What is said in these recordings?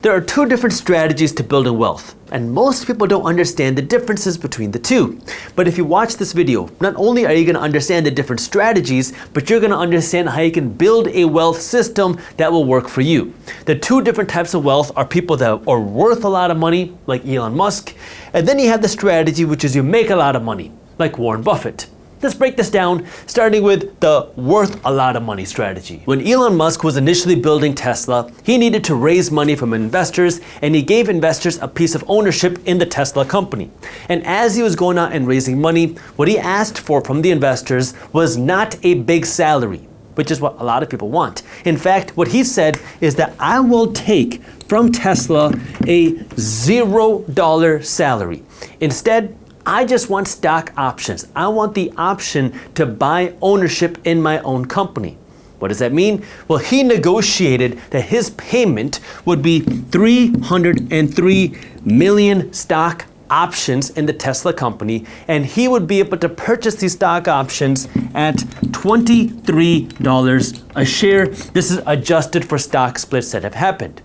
There are two different strategies to building wealth, and most people don't understand the differences between the two. But if you watch this video, not only are you going to understand the different strategies, but you're going to understand how you can build a wealth system that will work for you. The two different types of wealth are people that are worth a lot of money, like Elon Musk, and then you have the strategy which is you make a lot of money, like Warren Buffett. Let's break this down, starting with the worth a lot of money strategy. When Elon Musk was initially building Tesla, he needed to raise money from investors, and he gave investors a piece of ownership in the Tesla company. And as he was going out and raising money, what he asked for from the investors was not a big salary, which is what a lot of people want. In fact, what he said is that I will take from Tesla a $0 salary. Instead, I just want stock options. I want the option to buy ownership in my own company. What does that mean? Well, he negotiated that his payment would be 303 million stock options in the Tesla company, and he would be able to purchase these stock options at $23 a share. This is adjusted for stock splits that have happened.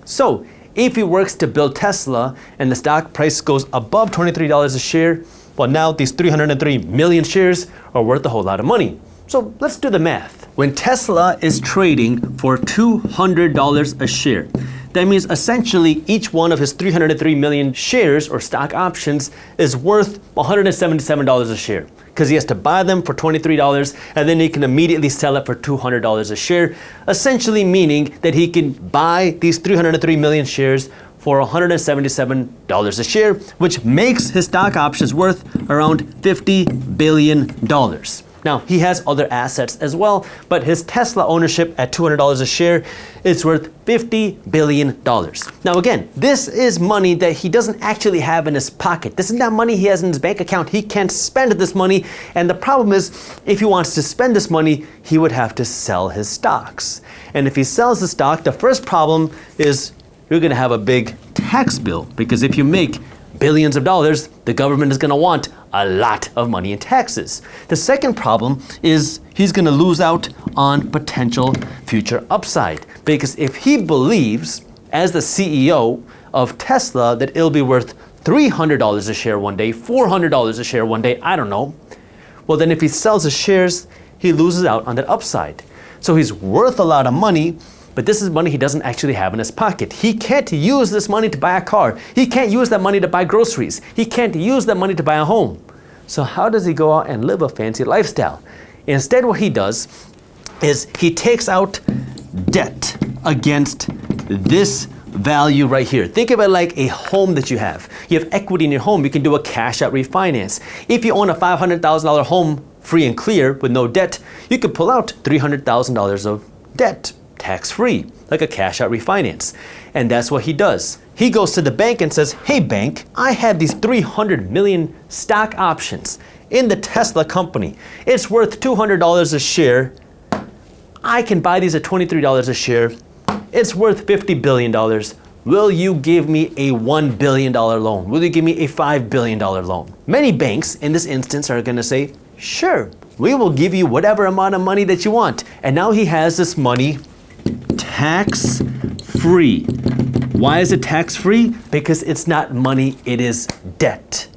So, if he works to build Tesla and the stock price goes above $23 a share, well, now these 303 million shares are worth a whole lot of money. So let's do the math. When Tesla is trading for $200 a share, that means essentially each one of his 303 million shares or stock options is worth $177 a share, because he has to buy them for $23 and then he can immediately sell it for $200 a share, essentially meaning that he can buy these 303 million shares for $177 a share, which makes his stock options worth around $50 billion. Now, he has other assets as well, but his Tesla ownership at $200 a share is worth $50 billion. Now again, this is money that he doesn't actually have in his pocket. This is not money he has in his bank account. He can't spend this money, and the problem is, if he wants to spend this money, he would have to sell his stocks. And if he sells the stock, the first problem is you're gonna have a big tax bill, because if you make billions of dollars, the government is going to want a lot of money in taxes. The second problem is he's going to lose out on potential future upside, because if he believes, as the CEO of Tesla, that it'll be worth $300 a share one day, $400 a share one day, I don't know, well then if he sells his shares, he loses out on that upside. So he's worth a lot of money, but this is money he doesn't actually have in his pocket. He can't use this money to buy a car. He can't use that money to buy groceries. He can't use that money to buy a home. So how does he go out and live a fancy lifestyle? Instead, what he does is he takes out debt against this value right here. Think of it like a home that you have. You have equity in your home. You can do a cash out refinance. If you own a $500,000 home free and clear with no debt, you could pull out $300,000 of debt tax-free, like a cash out refinance. And that's what he does. He goes to the bank and says, hey bank, I have these 300 million stock options in the Tesla company. It's worth $200 a share. I can buy these at $23 a share. It's worth $50 billion. Will you give me a $1 billion loan? Will you give me a $5 billion loan? Many banks in this instance are gonna say, sure, we will give you whatever amount of money that you want. And now he has this money tax-free. Why is it tax-free? Because it's not money, it is debt.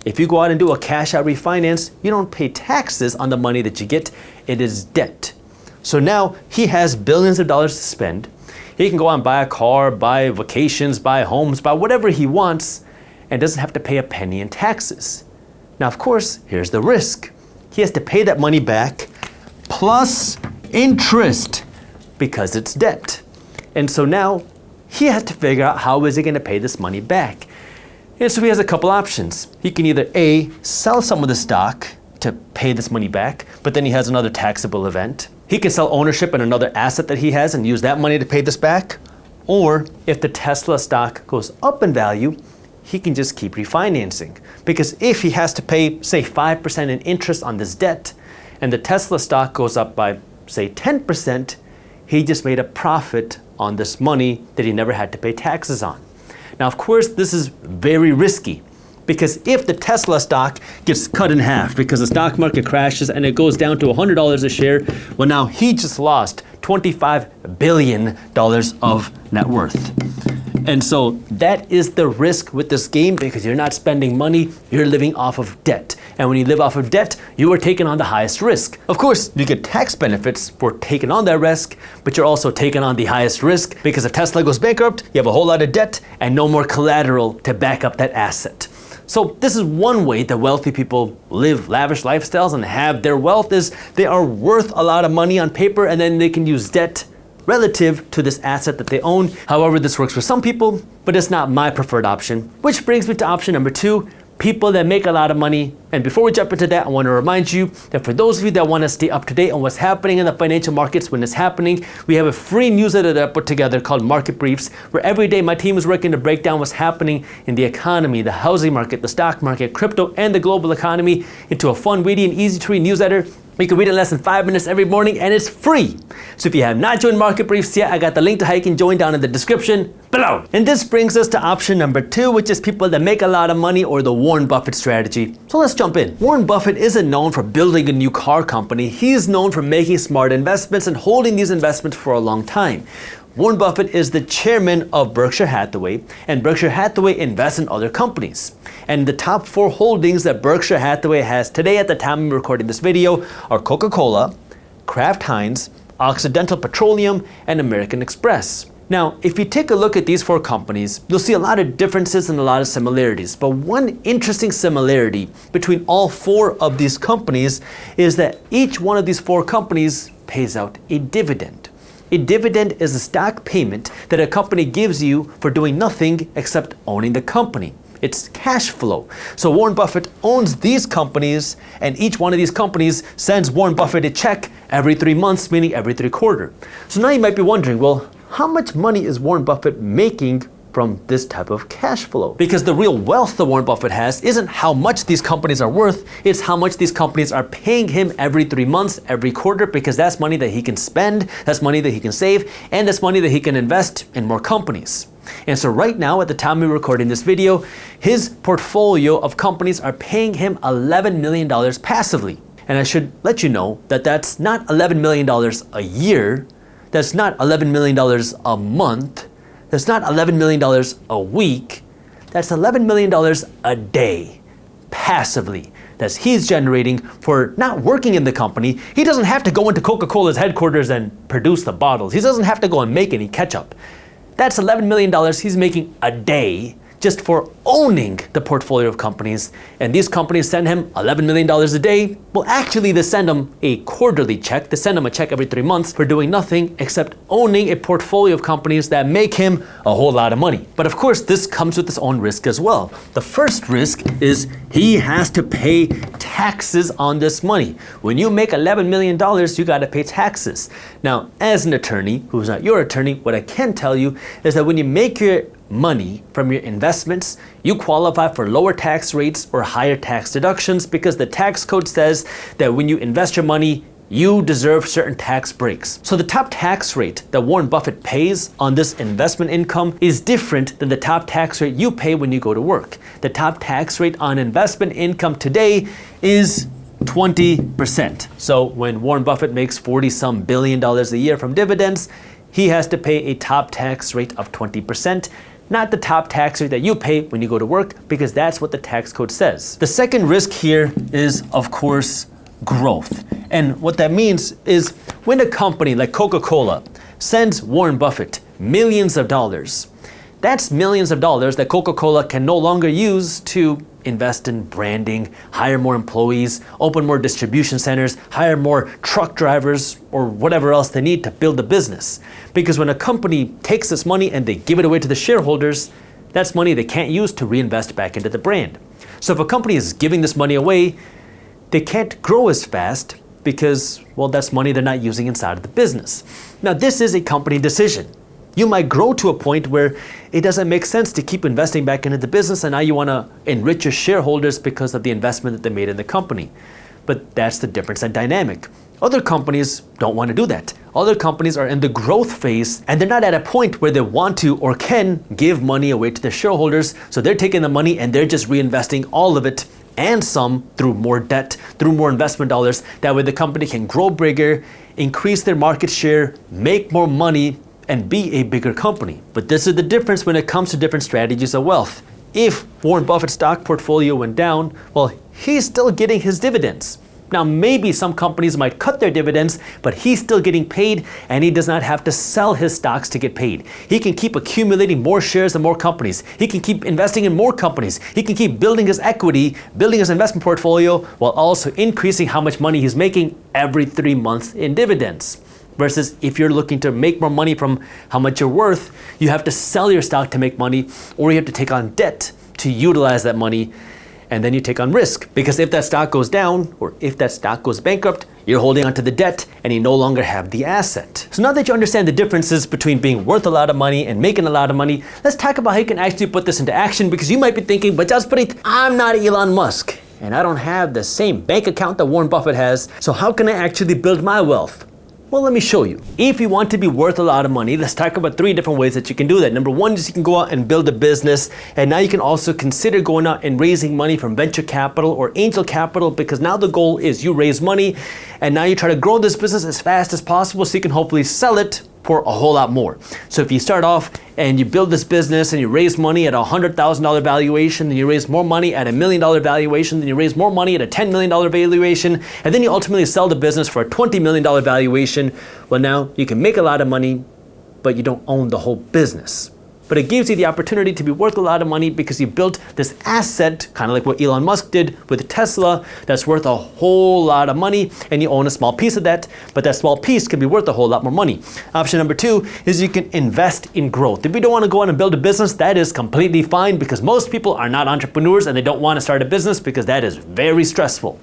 If you go out and do a cash out refinance, you don't pay taxes on the money that you get, it is debt. So now he has billions of dollars to spend. He can go out and buy a car, buy vacations, buy homes, buy whatever he wants, and doesn't have to pay a penny in taxes. Now, of course, here's the risk. He has to pay that money back plus interest, because it's debt. And so now he has to figure out how is he going to pay this money back. And so he has a couple options. He can either A, sell some of the stock to pay this money back, but then he has another taxable event. He can sell ownership in another asset that he has and use that money to pay this back. Or if the Tesla stock goes up in value, he can just keep refinancing. Because if he has to pay, say, 5% in interest on this debt, and the Tesla stock goes up by, say, 10%, he just made a profit on this money that he never had to pay taxes on. Now, of course, this is very risky, Because if the Tesla stock gets cut in half because the stock market crashes and it goes down to $100 a share, well, now he just lost $25 billion of net worth. And so that is the risk with this game, because you're not spending money, you're living off of debt. And when you live off of debt, you are taking on the highest risk. Of course, you get tax benefits for taking on that risk, but you're also taking on the highest risk, because if Tesla goes bankrupt, you have a whole lot of debt and no more collateral to back up that asset. So this is one way that wealthy people live lavish lifestyles and have their wealth, is they are worth a lot of money on paper, and then they can use debt relative to this asset that they own. However, this works for some people, but it's not my preferred option. Which brings me to option number 2, people that make a lot of money. And before we jump into that, I want to remind you that for those of you that want to stay up to date on what's happening in the financial markets when it's happening, we have a free newsletter that I put together called Market Briefs, where every day my team is working to break down what's happening in the economy, the housing market, the stock market, crypto, and the global economy into a fun, witty, and easy to read newsletter. You can read it in less than 5 minutes every morning, and it's free. So if you have not joined Market Briefs yet, I got the link to how you can join down in the description below. And this brings us to option number 2, which is people that make a lot of money, or the Warren Buffett strategy. So let's jump in. Warren Buffett isn't known for building a new car company. He is known for making smart investments and holding these investments for a long time. Warren Buffett is the chairman of Berkshire Hathaway, and Berkshire Hathaway invests in other companies. And the top 4 holdings that Berkshire Hathaway has today at the time I'm recording this video are Coca-Cola, Kraft Heinz, Occidental Petroleum, and American Express. Now, if you take a look at these 4 companies, you'll see a lot of differences and a lot of similarities. But one interesting similarity between all 4 of these companies is that each one of these 4 companies pays out a dividend. A dividend is a stock payment that a company gives you for doing nothing except owning the company. It's cash flow. So Warren Buffett owns these companies, and each one of these companies sends Warren Buffett a check every 3 months, meaning every 3 quarters. So now you might be wondering, well, how much money is Warren Buffett making from this type of cash flow? Because the real wealth that Warren Buffett has isn't how much these companies are worth, it's how much these companies are paying him every 3 months, every quarter, because that's money that he can spend, that's money that he can save, and that's money that he can invest in more companies. And so right now, at the time we're recording this video, his portfolio of companies are paying him $11 million passively. And I should let you know that that's not $11 million a year, that's not $11 million a month, that's not $11 million a week, that's $11 million a day, passively, that he's generating for not working in the company. He doesn't have to go into Coca-Cola's headquarters and produce the bottles. He doesn't have to go and make any ketchup. That's $11 million he's making a day just for owning the portfolio of companies. And these companies send him $11 million a day. Well, actually, they send him a quarterly check. They send him a check every 3 months for doing nothing except owning a portfolio of companies that make him a whole lot of money. But of course, this comes with its own risk as well. The first risk is he has to pay taxes on this money. When you make $11 million, you got to pay taxes. Now, as an attorney who's not your attorney, what I can tell you is that when you make your money from your investments, you qualify for lower tax rates or higher tax deductions, because the tax code says that when you invest your money, you deserve certain tax breaks. So the top tax rate that Warren Buffett pays on this investment income is different than the top tax rate you pay when you go to work. The top tax rate on investment income today is 20%. So when Warren Buffett makes $40-some billion a year from dividends, he has to pay a top tax rate of 20%. Not the top tax rate that you pay when you go to work, because that's what the tax code says. The second risk here is, of course, growth. And what that means is when a company like Coca-Cola sends Warren Buffett millions of dollars, that's millions of dollars that Coca-Cola can no longer use to invest in branding, hire more employees, open more distribution centers, hire more truck drivers, or whatever else they need to build a business. Because when a company takes this money and they give it away to the shareholders, that's money they can't use to reinvest back into the brand. So if a company is giving this money away, they can't grow as fast because, well, that's money they're not using inside of the business. Now, this is a company decision. You might grow to a point where it doesn't make sense to keep investing back into the business, and now you want to enrich your shareholders because of the investment that they made in the company. But that's the difference in dynamic. Other companies don't want to do that. Other companies are in the growth phase and they're not at a point where they want to or can give money away to their shareholders. So they're taking the money and they're just reinvesting all of it and some through more debt, through more investment dollars. That way the company can grow bigger, increase their market share, make more money, and be a bigger company. But this is the difference when it comes to different strategies of wealth. If Warren Buffett's stock portfolio went down, well, he's still getting his dividends. Now, maybe some companies might cut their dividends, but he's still getting paid and he does not have to sell his stocks to get paid. He can keep accumulating more shares in more companies. He can keep investing in more companies. He can keep building his equity, building his investment portfolio, while also increasing how much money he's making every 3 months in dividends. Versus if you're looking to make more money from how much you're worth, you have to sell your stock to make money, or you have to take on debt to utilize that money. And then you take on risk, because if that stock goes down or if that stock goes bankrupt, you're holding onto the debt and you no longer have the asset. So now that you understand the differences between being worth a lot of money and making a lot of money, let's talk about how you can actually put this into action, because you might be thinking, but Jaspreet, I'm not Elon Musk and I don't have the same bank account that Warren Buffett has. So how can I actually build my wealth? Well, let me show you. If you want to be worth a lot of money, let's talk about 3 different ways that you can do that. Number 1 is you can go out and build a business, and now you can also consider going out and raising money from venture capital or angel capital, because now the goal is you raise money and now you try to grow this business as fast as possible so you can hopefully sell it for a whole lot more. So if you start off and you build this business and you raise money at a $100,000 valuation, then you raise more money at $1 million valuation, then you raise more money at a $10 million valuation, and then you ultimately sell the business for a $20 million valuation. Well, now you can make a lot of money, but you don't own the whole business. But it gives you the opportunity to be worth a lot of money because you built this asset, kind of like what Elon Musk did with Tesla, that's worth a whole lot of money, and you own a small piece of that, but that small piece can be worth a whole lot more money. Option number 2 is you can invest in growth. If you don't want to go on and build a business, that is completely fine, because most people are not entrepreneurs and they don't want to start a business because that is very stressful.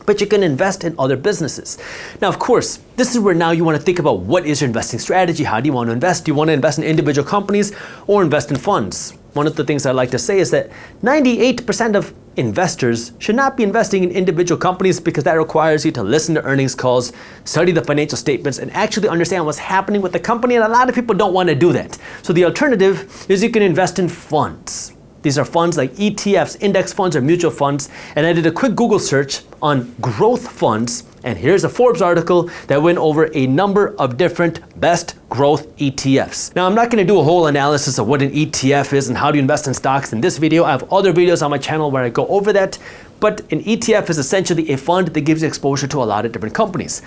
But you can invest in other businesses. Now, of course, this is where now you want to think about what is your investing strategy. How do you want to invest? Do you want to invest in individual companies or invest in funds? One of the things I like to say is that 98% of investors should not be investing in individual companies, because that requires you to listen to earnings calls, study the financial statements, and actually understand what's happening with the company. And a lot of people don't want to do that. So the alternative is you can invest in funds. These are funds like ETFs, index funds, or mutual funds. And I did a quick Google search on growth funds. And here's a Forbes article that went over a number of different best growth ETFs. Now, I'm not going to do a whole analysis of what an ETF is and how to invest in stocks in this video. I have other videos on my channel where I go over that. But an ETF is essentially a fund that gives you exposure to a lot of different companies.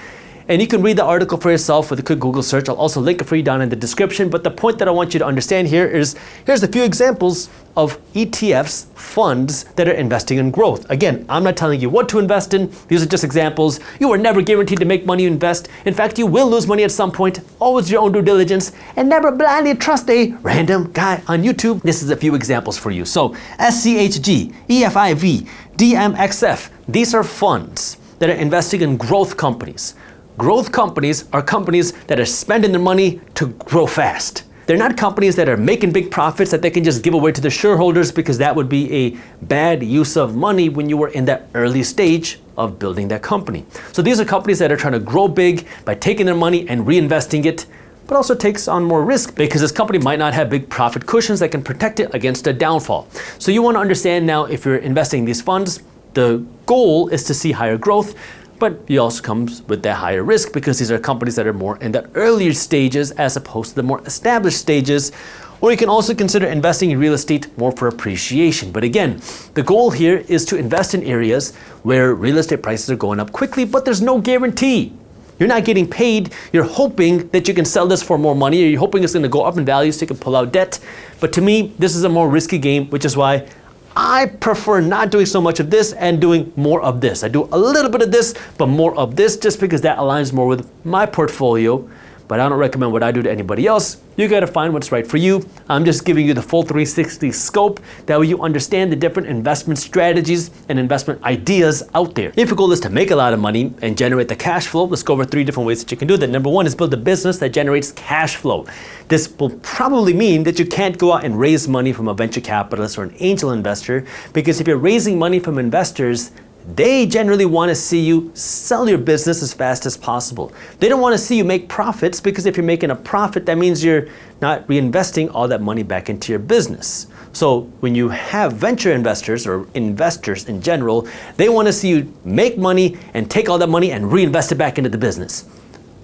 And you can read the article for yourself with a quick Google search. I'll also link it for you down in the description. But the point that I want you to understand here is, here's a few examples of ETFs, funds that are investing in growth. Again, I'm not telling you what to invest in. These are just examples. You are never guaranteed to make money you invest. In fact, you will lose money at some point. Always your own due diligence, and never blindly trust a random guy on YouTube. This is a few examples for you. So SCHG, EFIV, DMXF, these are funds that are investing in growth companies. Growth companies are companies that are spending their money to grow fast. They're not companies that are making big profits that they can just give away to the shareholders, because that would be a bad use of money when you were in that early stage of building that company. So these are companies that are trying to grow big by taking their money and reinvesting it, but also takes on more risk because this company might not have big profit cushions that can protect it against a downfall. So you want to understand now, if you're investing in these funds, the goal is to see higher growth, but it also comes with that higher risk because these are companies that are more in the earlier stages as opposed to the more established stages. Or you can also consider investing in real estate more for appreciation. But again, the goal here is to invest in areas where real estate prices are going up quickly, but there's no guarantee. You're not getting paid. You're hoping that you can sell this for more money, or you're hoping it's going to go up in value so you can pull out debt. But to me, this is a more risky game, which is why I prefer not doing so much of this and doing more of this. I do a little bit of this, but more of this, just because that aligns more with my portfolio. But I don't recommend what I do to anybody else. You gotta find what's right for you. I'm just giving you the full 360 scope. That way you understand the different investment strategies and investment ideas out there. If your goal is to make a lot of money and generate the cash flow, let's go over 3 different ways that you can do that. Number 1 is build a business that generates cash flow. This will probably mean that you can't go out and raise money from a venture capitalist or an angel investor, because if you're raising money from investors, they generally want to see you sell your business as fast as possible. They don't want to see you make profits, because if you're making a profit, that means you're not reinvesting all that money back into your business. So when you have venture investors or investors in general, they want to see you make money and take all that money and reinvest it back into the business.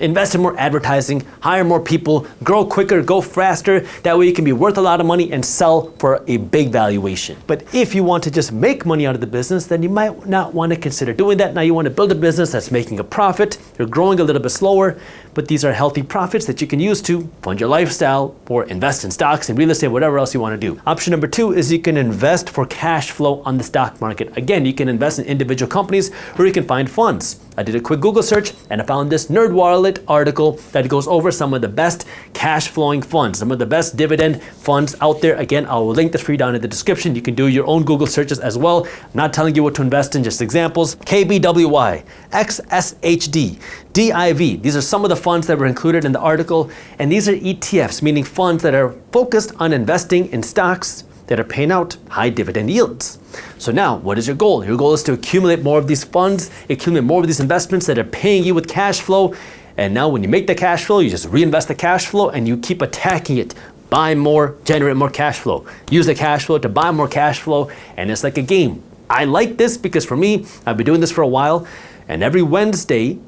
Invest in more advertising, hire more people, grow quicker, go faster. That way you can be worth a lot of money and sell for a big valuation. But if you want to just make money out of the business, then you might not want to consider doing that. Now you want to build a business that's making a profit. You're growing a little bit slower, but these are healthy profits that you can use to fund your lifestyle or invest in stocks and real estate, whatever else you want to do. Option number 2 is you can invest for cash flow on the stock market. Again, you can invest in individual companies, or you can find funds. I did a quick Google search and I found this NerdWallet article that goes over some of the best cash flowing funds, some of the best dividend funds out there. Again, I will link this for you down in the description. You can do your own Google searches as well. I'm not telling you what to invest in, just examples. KBWY, XSHD, DIV. These are some of the funds that were included in the article. And these are ETFs, meaning funds that are focused on investing in stocks that are paying out high dividend yields. So now, what is your goal? Your goal is to accumulate more of these funds, accumulate more of these investments that are paying you with cash flow. And now when you make the cash flow, you just reinvest the cash flow and you keep attacking it. Buy more, generate more cash flow. Use the cash flow to buy more cash flow, and it's like a game. I like this because for me, I've been doing this for a while, and every Wednesday,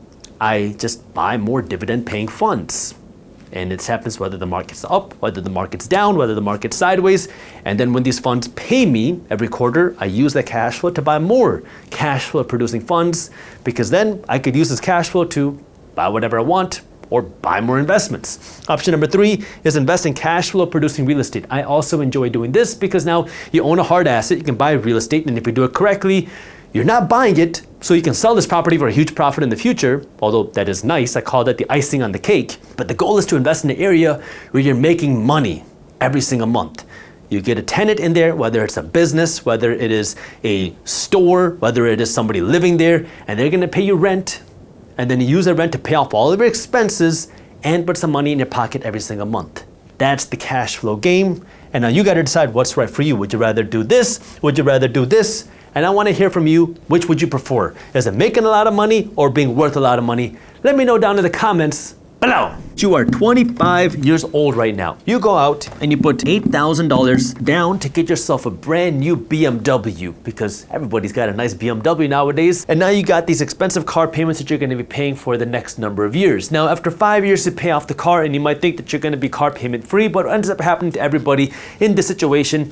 I just buy more dividend paying funds. And it happens whether the market's up, whether the market's down, whether the market's sideways. And then when these funds pay me every quarter, I use the cash flow to buy more cash flow producing funds, because then I could use this cash flow to buy whatever I want or buy more investments. Option number 3 is invest in cash flow producing real estate. I also enjoy doing this because now you own a hard asset, you can buy real estate, and if you do it correctly, you're not buying it so you can sell this property for a huge profit in the future, although that is nice. I call that the icing on the cake. But the goal is to invest in an area where you're making money every single month. You get a tenant in there, whether it's a business, whether it is a store, whether it is somebody living there, and they're gonna pay you rent, and then you use that rent to pay off all of your expenses and put some money in your pocket every single month. That's the cash flow game. And now you gotta decide what's right for you. Would you rather do this? Would you rather do this? And I want to hear from you, which would you prefer? Is it making a lot of money or being worth a lot of money? Let me know down in the comments below. You are 25 years old right now. You go out and you put $8,000 down to get yourself a brand new BMW, because everybody's got a nice BMW nowadays. And now you got these expensive car payments that you're going to be paying for the next number of years. Now, after 5 years to pay off the car, and you might think that you're going to be car payment free, but what ends up happening to everybody in this situation